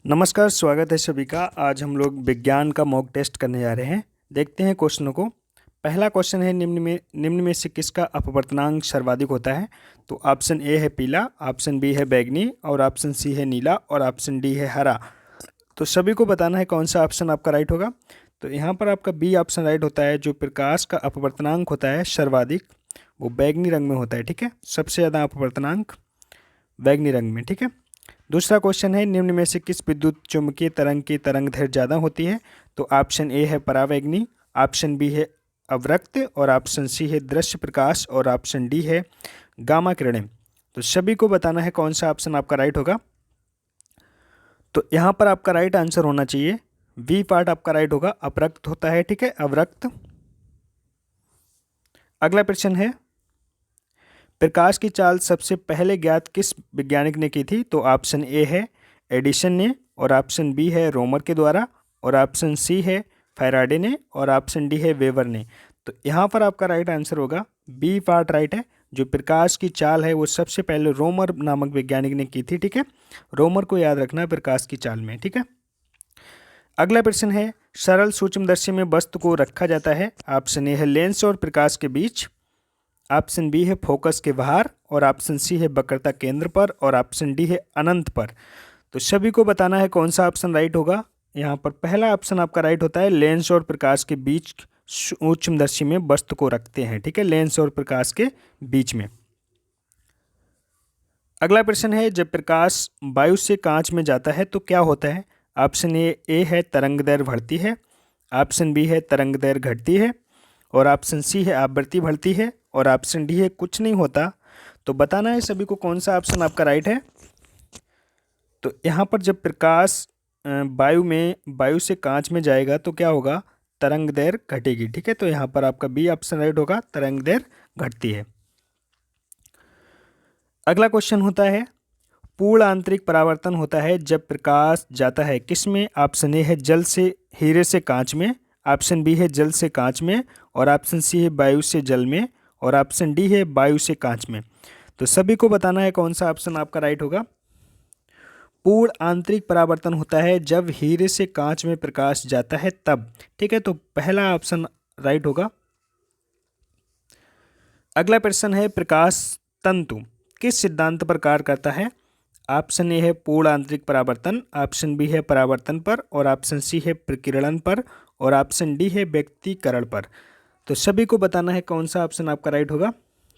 नमस्कार, स्वागत है सभी का। आज हम लोग विज्ञान का मॉक टेस्ट करने जा रहे हैं। देखते हैं क्वेश्चनों को। पहला क्वेश्चन है, निम्न में से किसका अपवर्तनांक सर्वाधिक होता है? तो ऑप्शन ए है पीला, ऑप्शन बी है बैंगनी और ऑप्शन सी है नीला और ऑप्शन डी है हरा। तो सभी को बताना है कौन सा ऑप्शन आपका राइट होगा। तो यहाँ पर आपका बी ऑप्शन राइट होता है। जो प्रकाश का अपवर्तनांक होता है सर्वाधिक, वो बैंगनी रंग में होता है। ठीक है, सबसे ज़्यादा अपवर्तनांक बैंगनी रंग में। ठीक है, दूसरा क्वेश्चन है, निम्न में से किस विद्युत चुम्बकीय तरंग की तरंगदैर्घ्य ज़्यादा होती है? तो ऑप्शन ए है परावैंगनी, ऑप्शन बी है अवरक्त और ऑप्शन सी है दृश्य प्रकाश और ऑप्शन डी है गामा किरणें। तो सभी को बताना है कौन सा ऑप्शन आपका राइट होगा। तो यहाँ पर आपका राइट आंसर होना चाहिए बी पार्ट आपका राइट होगा, अपरक्त होता है। ठीक है, अवरक्त। अगला प्रश्न है, प्रकाश की चाल सबसे पहले ज्ञात किस वैज्ञानिक ने की थी? तो ऑप्शन ए है एडिसन ने और ऑप्शन बी है रोमर के द्वारा और ऑप्शन सी है फैराडे ने और ऑप्शन डी है वेबर ने। तो यहाँ पर आपका राइट आंसर होगा बी पार्ट राइट है। जो प्रकाश की चाल है वो सबसे पहले रोमर नामक वैज्ञानिक ने की थी। ठीक है, रोमर को याद रखना है प्रकाश की चाल में। ठीक है, अगला प्रश्न है, सरल सूक्ष्मदर्शी में वस्तु को रखा जाता है। ऑप्शन ए है लेंस और प्रकाश के बीच, ऑप्शन बी है फोकस के बाहर और ऑप्शन सी है वक्रता केंद्र पर और ऑप्शन डी है अनंत पर। तो सभी को बताना है कौन सा ऑप्शन राइट होगा। यहाँ पर पहला ऑप्शन आपका राइट होता है, लेंस और प्रकाश के बीच सूक्ष्मदर्शी में वस्तु को रखते हैं। ठीक है, लेंस और प्रकाश के बीच में। अगला प्रश्न है, जब प्रकाश वायु से कांच में जाता है तो क्या होता है? ऑप्शन ए है तरंगदैर्घ्य बढ़ती है, ऑप्शन बी है तरंगदैर्घ्य घटती है और ऑप्शन सी है आवृत्ति बढ़ती है और ऑप्शन डी है कुछ नहीं होता। तो बताना है सभी को कौन सा ऑप्शन आपका राइट है। तो यहाँ पर जब प्रकाश वायु से कांच में जाएगा तो क्या होगा? तरंगदैर्घ्य घटेगी। ठीक है, तो यहाँ पर आपका बी ऑप्शन राइट होगा, तरंगदैर्घ्य घटती है। अगला क्वेश्चन होता है, पूर्ण आंतरिक परावर्तन होता है जब प्रकाश जाता है किसमें? ऑप्शन ए है जल से हीरे से कांच में, ऑप्शन बी है जल से कांच में और ऑप्शन सी है वायु से जल में और ऑप्शन डी है वायु से कांच में। तो सभी को बताना है कौन सा ऑप्शन आपका राइट होगा। पूर्ण आंतरिक परावर्तन होता है जब हीरे से कांच में प्रकाश जाता है तब। ठीक है, तो पहला ऑप्शन राइट होगा। अगला प्रश्न है, प्रकाश तंतु किस सिद्धांत पर कार्य करता है? ऑप्शन ए है पूर्ण आंतरिक परावर्तन, ऑप्शन बी है परावर्तन पर और ऑप्शन सी है प्रकीर्णन पर और ऑप्शन डी है व्यक्तीकरण पर। तो सभी को बताना है कौन सा ऑप्शन आपका राइट होगा।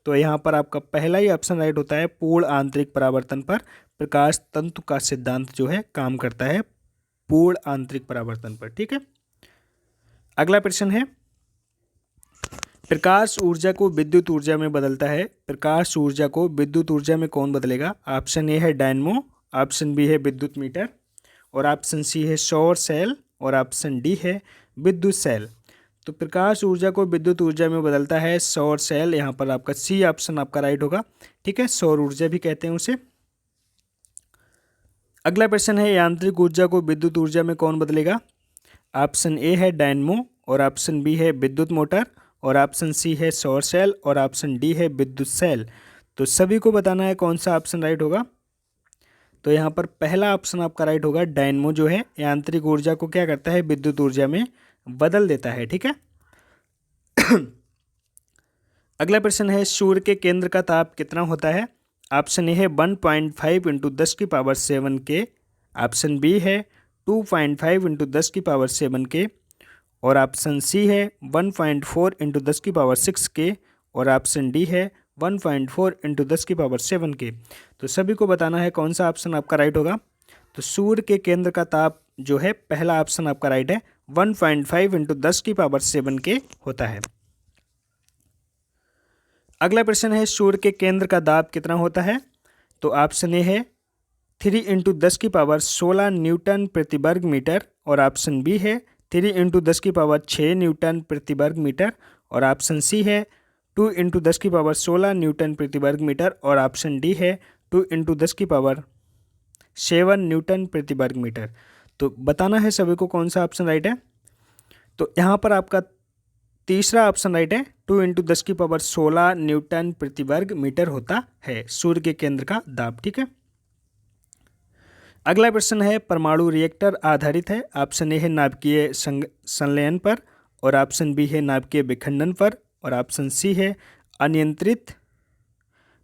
तो यहाँ पर आपका पहला ही ऑप्शन राइट होता है, पूर्ण आंतरिक परावर्तन पर प्रकाश तंतु का सिद्धांत जो है काम करता है पूर्ण आंतरिक परावर्तन पर। ठीक है, अगला प्रश्न है, प्रकाश ऊर्जा को विद्युत ऊर्जा में बदलता है। प्रकाश ऊर्जा को विद्युत ऊर्जा में कौन बदलेगा? ऑप्शन ए है डायनमो, ऑप्शन बी है विद्युत मीटर और ऑप्शन सी है सौर सेल और ऑप्शन डी है विद्युत सेल। तो प्रकाश ऊर्जा को विद्युत ऊर्जा में बदलता है सौर सेल। यहाँ पर आपका सी ऑप्शन आपका राइट होगा। ठीक है, सौर ऊर्जा भी कहते हैं उसे। अगला प्रश्न है, यांत्रिक ऊर्जा को विद्युत ऊर्जा में कौन बदलेगा? ऑप्शन ए है डायनमो और ऑप्शन बी है विद्युत मोटर और ऑप्शन सी है सौर सेल और ऑप्शन डी है विद्युत सेल। तो सभी को बताना है कौन सा ऑप्शन राइट होगा। तो यहाँ पर पहला ऑप्शन आपका राइट होगा, डायनमो जो है यांत्रिक ऊर्जा को क्या करता है? विद्युत ऊर्जा में बदल देता है। ठीक है, अगला प्रश्न है, सूर्य के केंद्र का ताप कितना होता है? ऑप्शन ए है 1.5 इंटू 10⁻7 के, ऑप्शन बी है 2.5 इंटू 10⁻7 के और ऑप्शन सी है 1.4 इंटू 10⁻6 के और ऑप्शन डी है 1.4 इंटू 10⁻7 के। तो सभी को बताना है कौन सा ऑप्शन आपका राइट होगा। तो सूर्य के केंद्र का ताप जो है पहला ऑप्शन आपका राइट है, 1.5 इंटू 10⁻7 के होता है। अगला प्रश्न है, सूर्य के केंद्र का दाब कितना होता है? तो ऑप्शन ए है 3 इंटू 10⁻16 न्यूटन प्रति वर्ग मीटर और ऑप्शन बी है 3 इंटू 10⁻6 न्यूटन प्रति वर्ग मीटर और ऑप्शन सी है 2 इंटू 10⁻16 न्यूटन प्रति वर्ग मीटर और ऑप्शन डी है 2 इंटू 10⁻7 न्यूटन प्रति वर्ग मीटर। तो बताना है सभी को कौन सा ऑप्शन राइट है। तो यहाँ पर आपका तीसरा ऑप्शन राइट है, 2 इंटू 10⁻16 न्यूटन प्रति वर्ग मीटर होता है सूर्य के केंद्र का दाब। ठीक है, अगला प्रश्न है परमाणु रिएक्टर आधारित है। ऑप्शन ए है नाभिकीय संलयन पर, और ऑप्शन बी है नाभिकीय विखंडन पर, और ऑप्शन सी है अनियंत्रित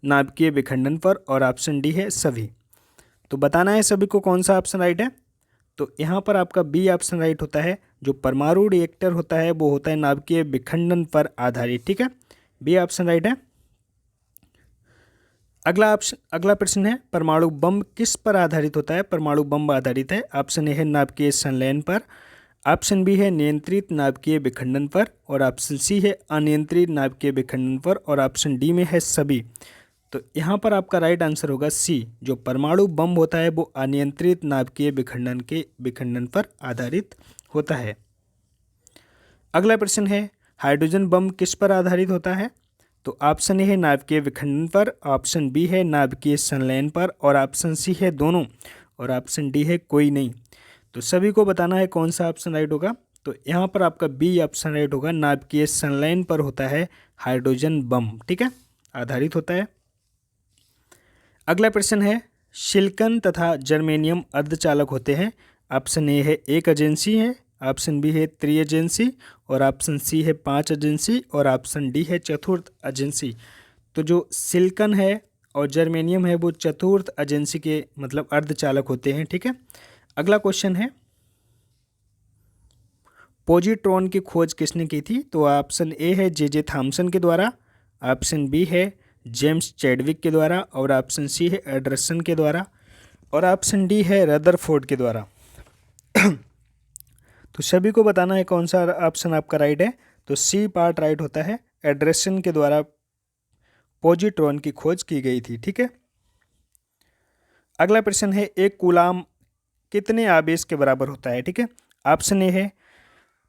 नाभिकीय विखंडन पर, और ऑप्शन डी है सभी। तो बताना है सभी को कौन सा ऑप्शन राइट है। तो यहाँ पर आपका बी ऑप्शन राइट होता है। जो परमाणु रिएक्टर होता है वो होता है नाभिकीय विखंडन पर आधारित, ठीक है, बी ऑप्शन राइट है। अगला प्रश्न है परमाणु बम किस पर आधारित होता है। परमाणु बम आधारित है। ऑप्शन ए है नाभिकीय संलयन पर, ऑप्शन बी है नियंत्रित नाभिकीय विखंडन पर, और ऑप्शन सी है अनियंत्रित नाभिकीय विखंडन पर, और ऑप्शन डी में है सभी। तो यहाँ पर आपका राइट आंसर होगा सी। जो परमाणु बम होता है वो अनियंत्रित नाभिकीय विखंडन पर आधारित होता है। अगला प्रश्न है हाइड्रोजन बम किस पर आधारित होता है। तो ऑप्शन ए है नाभिकीय विखंडन पर, ऑप्शन बी है नाभिकीय संलयन पर, और ऑप्शन सी है दोनों, और ऑप्शन डी है कोई नहीं। तो सभी को बताना है कौन सा ऑप्शन राइट होगा। तो यहाँ पर आपका बी ऑप्शन राइट होगा। नाभिकीय संलयन पर होता है हाइड्रोजन बम, ठीक है, आधारित होता है। अगला प्रश्न है सिलिकॉन तथा जर्मेनियम अर्धचालक होते हैं। ऑप्शन ए है एक एजेंसी है, ऑप्शन बी है त्रि एजेंसी, और ऑप्शन सी है 5 एजेंसी, और ऑप्शन डी है चतुर्थ एजेंसी। तो जो सिलिकॉन है और जर्मेनियम है वो चतुर्थ एजेंसी के मतलब अर्धचालक होते हैं, ठीक है। अगला क्वेश्चन है पॉजिट्रॉन की खोज किसने की थी। तो ऑप्शन ए है जे थॉमसन के द्वारा, ऑप्शन बी है जेम्स चैडविक के द्वारा, और ऑप्शन सी है एंडरसन के द्वारा, और ऑप्शन डी है रदरफोर्ड के द्वारा। तो सभी को बताना है कौन सा ऑप्शन आपका राइट है। तो सी पार्ट राइट होता है। एंडरसन के द्वारा पॉजिट्रॉन की खोज की गई थी, ठीक है। अगला प्रश्न है एक कूलाम कितने आवेश के बराबर होता है, ठीक है। ऑप्शन ए है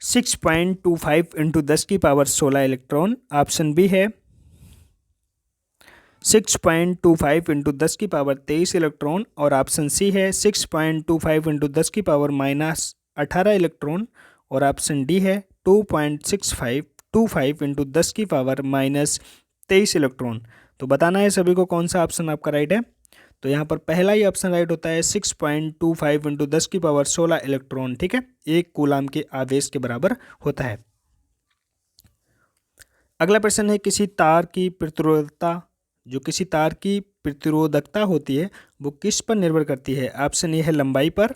6.25 इंटू 10 की पावर 16 इलेक्ट्रॉन, ऑप्शन बी है 6.25 इंटू 10 की पावर 23 इलेक्ट्रॉन, और ऑप्शन सी है 6.25 इंटू 10 की पावर -18 इलेक्ट्रॉन, और ऑप्शन डी है 2.6525 इंटू 10 की पावर -23 इलेक्ट्रॉन। तो बताना है सभी को कौन सा ऑप्शन आपका राइट है। तो यहाँ पर पहला ही ऑप्शन राइट होता है 6.25 इंटू 10 की पावर 16 इलेक्ट्रॉन, ठीक है, एक कूलाम के आवेश के बराबर होता है। अगला प्रश्न है किसी तार की प्रतिरोधकता होती है वो किस पर निर्भर करती है। ऑप्शन ए है लंबाई पर,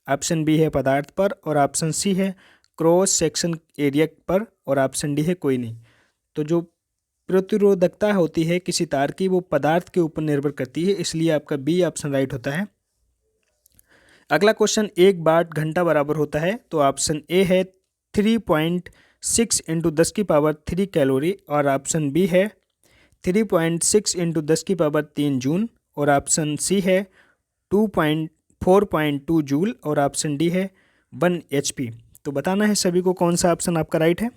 ऑप्शन बी है पदार्थ पर, और ऑप्शन सी है क्रॉस सेक्शन एरिया पर, और ऑप्शन डी है कोई नहीं। तो जो प्रतिरोधकता होती है किसी तार की वो पदार्थ के ऊपर निर्भर करती है, इसलिए आपका बी ऑप्शन राइट होता है। अगला क्वेश्चन 1 वाट घंटा बराबर होता है। तो ऑप्शन ए है 3.6 इंटू 10 की पावर 3 कैलोरी, और ऑप्शन बी है 3.6 इंटू 10 की पावर 3 जूल, और ऑप्शन सी है 4.2 जूल, और ऑप्शन डी है 1 HP। तो बताना है सभी को कौन सा ऑप्शन आपका राइट है।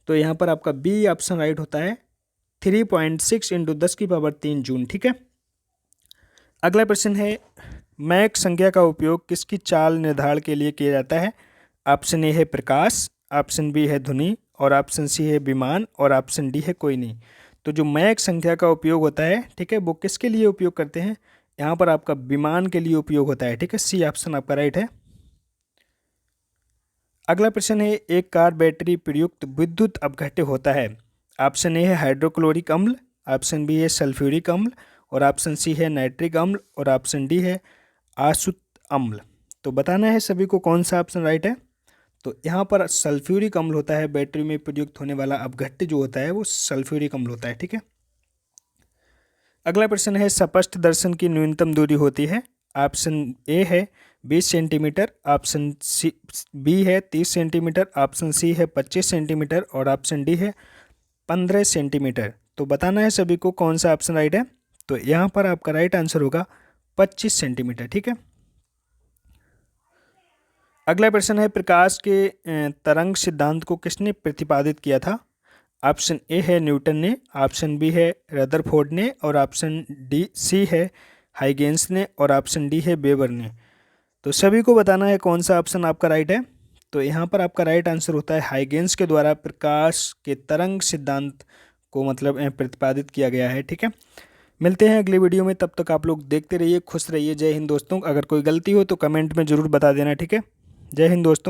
तो यहाँ पर आपका बी ऑप्शन राइट होता है 3.6 इंटू 10 की पावर 3 जूल, ठीक है। अगला प्रश्न है मैक संख्या का उपयोग किसकी चाल निर्धारण के लिए किया जाता है। ऑप्शन ए है प्रकाश, ऑप्शन बी है ध्वनि, और ऑप्शन सी है विमान, और ऑप्शन डी है कोई नहीं। तो जो मैक संख्या का उपयोग होता है, ठीक है, वो किसके लिए उपयोग करते हैं। यहाँ पर आपका विमान के लिए उपयोग होता है, ठीक है, सी ऑप्शन आपका राइट है। अगला प्रश्न है एक कार बैटरी प्रयुक्त विद्युत अपघट्य होता है। ऑप्शन ए है हाइड्रोक्लोरिक अम्ल, ऑप्शन बी है सल्फ्यूरिक अम्ल, और ऑप्शन सी है नाइट्रिक अम्ल, और ऑप्शन डी है आसुत अम्ल। तो बताना है सभी को कौन सा ऑप्शन राइट है। तो यहाँ पर सल्फ्यूरिक अम्ल होता है। बैटरी में प्रयुक्त होने वाला अपघट्य जो होता है वो सल्फ्यूरिक अम्ल होता है, ठीक है। अगला प्रश्न है स्पष्ट दर्शन की न्यूनतम दूरी होती है। ऑप्शन ए है 20 सेंटीमीटर, ऑप्शन सी बी है 30 सेंटीमीटर, ऑप्शन सी है 25 सेंटीमीटर, और ऑप्शन डी है 15 सेंटीमीटर। तो बताना है सभी को कौन सा ऑप्शन राइट है। तो यहाँ पर आपका राइट आंसर होगा 25 सेंटीमीटर, ठीक है। अगला प्रश्न है प्रकाश के तरंग सिद्धांत को किसने प्रतिपादित किया था। ऑप्शन ए है न्यूटन ने, ऑप्शन बी है रदरफोर्ड ने, और ऑप्शन डी सी है हाइगेंस ने, और ऑप्शन डी है वेबर ने। तो सभी को बताना है कौन सा ऑप्शन आपका राइट है। तो यहाँ पर आपका राइट आंसर होता है हाइगेंस के द्वारा प्रकाश के तरंग सिद्धांत को मतलब प्रतिपादित किया गया है, ठीक है। मिलते हैं अगली वीडियो में, तब तक आप लोग देखते रहिए, खुश रहिए। जय हिंद दोस्तों। अगर कोई गलती हो तो कमेंट में ज़रूर बता देना, ठीक है। जय हिंद दोस्तों।